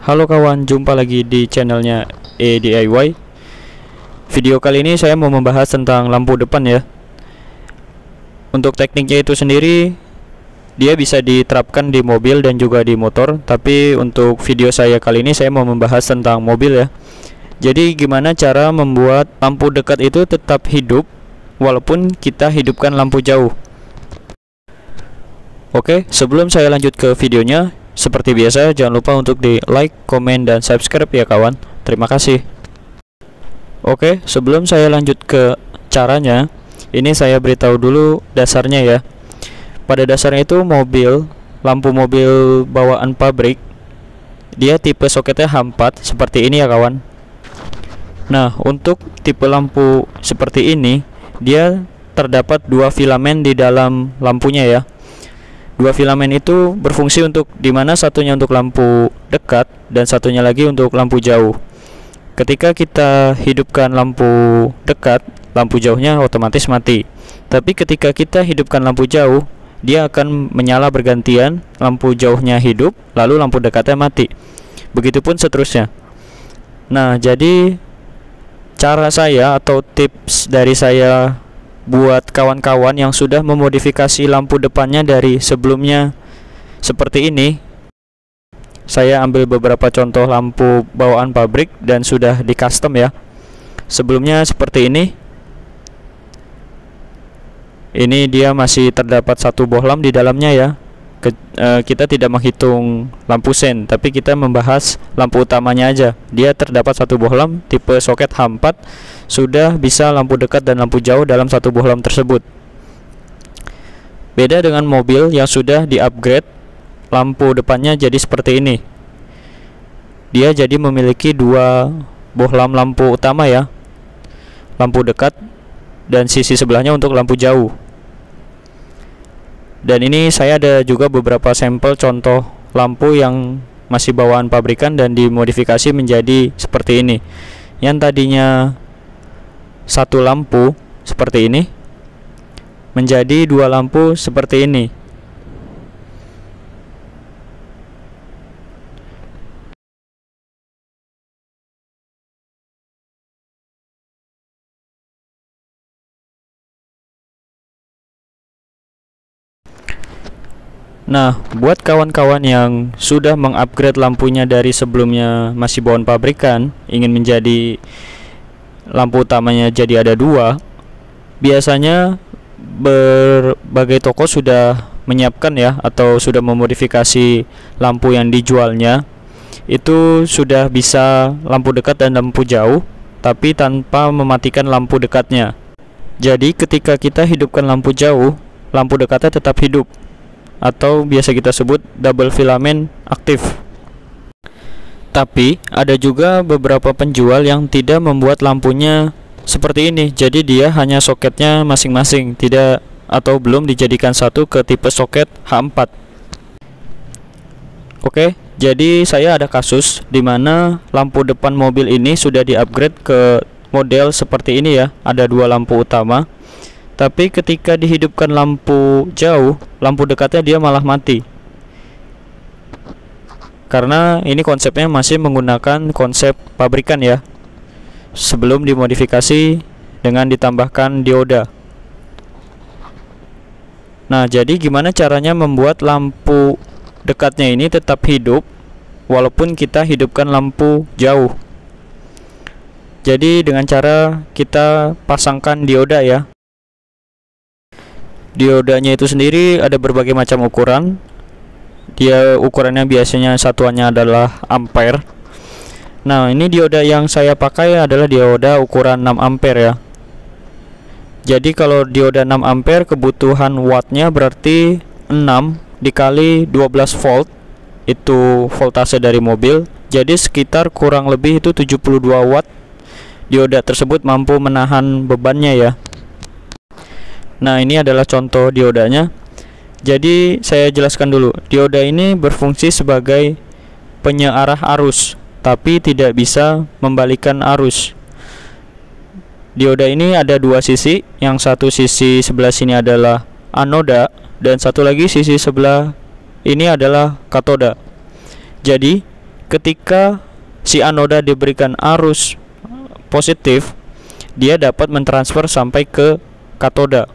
Halo kawan, jumpa lagi di channelnya DIY. Video kali ini saya mau membahas tentang lampu depan ya. Untuk tekniknya itu sendiri, dia bisa diterapkan di mobil dan juga di motor. Tapi untuk video saya kali ini saya mau membahas tentang mobil ya. Jadi gimana cara membuat lampu dekat itu tetap hidup walaupun kita hidupkan lampu jauh. Oke, sebelum saya lanjut ke videonya, seperti biasa, jangan lupa untuk di like, komen, dan subscribe ya kawan. Terima kasih. Oke, sebelum saya lanjut ke caranya, ini saya beritahu dulu dasarnya ya. Pada dasarnya itu lampu mobil bawaan pabrik, dia tipe soketnya H4 seperti ini ya kawan. Nah, untuk tipe lampu seperti ini, dia terdapat dua filamen di dalam lampunya ya. Dua filamen itu berfungsi untuk dimana satunya untuk lampu dekat dan satunya lagi untuk lampu jauh. Ketika kita hidupkan lampu dekat, lampu jauhnya otomatis mati. Tapi ketika kita hidupkan lampu jauh, dia akan menyala bergantian, lampu jauhnya hidup, lalu lampu dekatnya mati. Begitupun seterusnya. Nah, jadi cara saya atau tips dari saya buat kawan-kawan yang sudah memodifikasi lampu depannya dari sebelumnya seperti ini, saya ambil beberapa contoh lampu bawaan pabrik dan sudah di custom ya. Sebelumnya seperti ini dia masih terdapat satu bohlam di dalamnya ya. Kita tidak menghitung lampu sen, tapi kita membahas lampu utamanya aja. Dia terdapat satu bohlam tipe soket H4, sudah bisa lampu dekat dan lampu jauh dalam satu bohlam tersebut. Beda dengan mobil yang sudah di-upgrade, lampu depannya jadi seperti ini. Dia jadi memiliki dua bohlam lampu utama ya, lampu dekat dan sisi sebelahnya untuk lampu jauh. Dan ini saya ada juga beberapa sampel contoh lampu yang masih bawaan pabrikan dan dimodifikasi menjadi seperti ini. Yang tadinya satu lampu seperti ini menjadi dua lampu seperti ini. Nah, buat kawan-kawan yang sudah mengupgrade lampunya dari sebelumnya masih bawaan pabrikan, ingin menjadi lampu utamanya jadi ada dua, biasanya berbagai toko sudah menyiapkan ya, atau sudah memodifikasi lampu yang dijualnya. Itu sudah bisa lampu dekat dan lampu jauh, tapi tanpa mematikan lampu dekatnya. Jadi ketika kita hidupkan lampu jauh, lampu dekatnya tetap hidup, atau biasa kita sebut double filament aktif. Tapi ada juga beberapa penjual yang tidak membuat lampunya seperti ini. Jadi dia hanya soketnya masing-masing, tidak atau belum dijadikan satu ke tipe soket H4. Oke, jadi saya ada kasus di mana lampu depan mobil ini sudah di-upgrade ke model seperti ini ya. Ada dua lampu utama. Tapi ketika dihidupkan lampu jauh, lampu dekatnya dia malah mati. Karena ini konsepnya masih menggunakan konsep pabrikan ya, sebelum dimodifikasi dengan ditambahkan dioda. Nah, jadi gimana caranya membuat lampu dekatnya ini tetap hidup walaupun kita hidupkan lampu jauh? Jadi dengan cara kita pasangkan dioda ya. Diodanya itu sendiri ada berbagai macam ukuran. Dia ukurannya biasanya satuannya adalah ampere. Nah, ini dioda yang saya pakai adalah dioda ukuran 6 ampere ya. Jadi kalau dioda 6 ampere, kebutuhan wattnya berarti 6 dikali 12 volt. Itu voltase dari mobil. Jadi sekitar kurang lebih itu 72 watt. Dioda tersebut mampu menahan bebannya ya. Nah, ini adalah contoh diodanya. Jadi saya jelaskan dulu. Dioda ini berfungsi sebagai penyearah arus, tapi tidak bisa membalikkan arus. Dioda ini ada dua sisi. Yang satu sisi sebelah sini adalah anoda, dan satu lagi sisi sebelah ini adalah katoda. Jadi ketika si anoda diberikan arus positif, dia dapat mentransfer sampai ke katoda.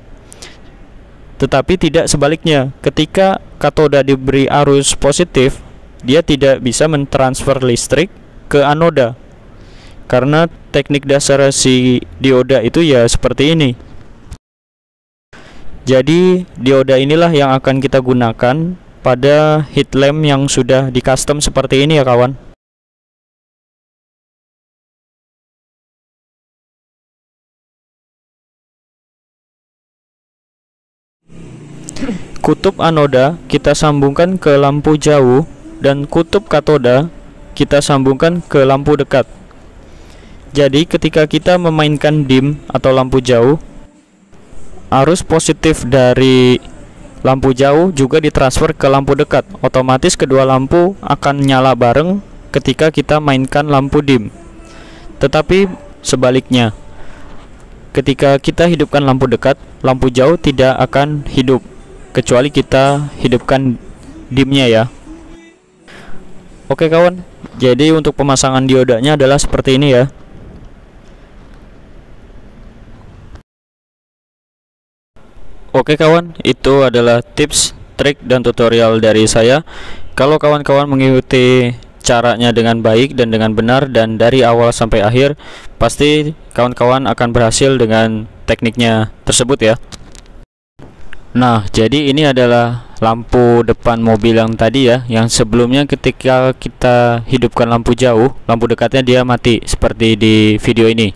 Tetapi tidak sebaliknya, ketika katoda diberi arus positif, dia tidak bisa mentransfer listrik ke anoda. Karena teknik dasar si dioda itu ya seperti ini. Jadi dioda inilah yang akan kita gunakan pada headlamp yang sudah di custom seperti ini ya kawan. Kutub anoda kita sambungkan ke lampu jauh dan kutub katoda kita sambungkan ke lampu dekat. Jadi ketika kita memainkan dim atau lampu jauh, arus positif dari lampu jauh juga ditransfer ke lampu dekat. Otomatis kedua lampu akan nyala bareng ketika kita mainkan lampu dim. Tetapi sebaliknya, ketika kita hidupkan lampu dekat, lampu jauh tidak akan hidup kecuali kita hidupkan dimnya ya. Oke kawan, jadi untuk pemasangan diodanya adalah seperti ini ya. Oke kawan, itu adalah tips, trik, dan tutorial dari saya. Kalau kawan-kawan mengikuti caranya dengan baik dan dengan benar dan dari awal sampai akhir, pasti kawan-kawan akan berhasil dengan tekniknya tersebut ya. Nah, jadi ini adalah lampu depan mobil yang tadi ya, yang sebelumnya ketika kita hidupkan lampu jauh, lampu dekatnya dia mati seperti di video ini.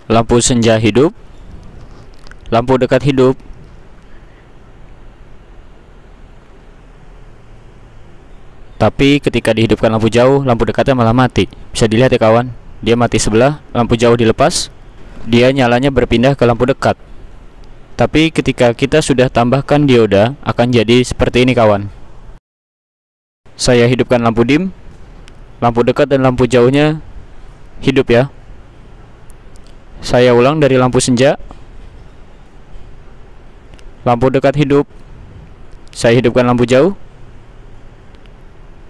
Lampu senja hidup, lampu dekat hidup, tapi ketika dihidupkan lampu jauh, lampu dekatnya malah mati. Bisa dilihat ya kawan, dia mati sebelah, lampu jauh dilepas, dia nyalanya berpindah ke lampu dekat. Tapi ketika kita sudah tambahkan dioda, akan jadi seperti ini kawan. Saya hidupkan lampu dim, lampu dekat dan lampu jauhnya hidup ya. Saya ulang dari lampu senja, lampu dekat hidup, saya hidupkan lampu jauh.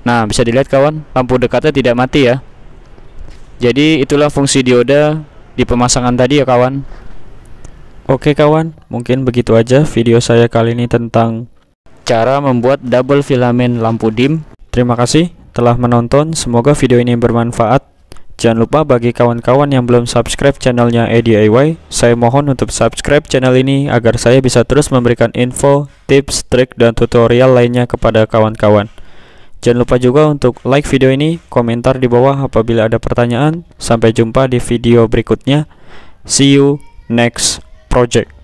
Nah, bisa dilihat kawan, lampu dekatnya tidak mati ya. Jadi itulah fungsi dioda di pemasangan tadi ya kawan. Oke kawan, mungkin begitu aja video saya kali ini tentang cara membuat double filament lampu dim. Terima kasih telah menonton, semoga video ini bermanfaat. Jangan lupa bagi kawan-kawan yang belum subscribe channelnya DIY, saya mohon untuk subscribe channel ini agar saya bisa terus memberikan info, tips, trik, dan tutorial lainnya kepada kawan-kawan. Jangan lupa juga untuk like video ini, komentar di bawah apabila ada pertanyaan. Sampai jumpa di video berikutnya. See you next project.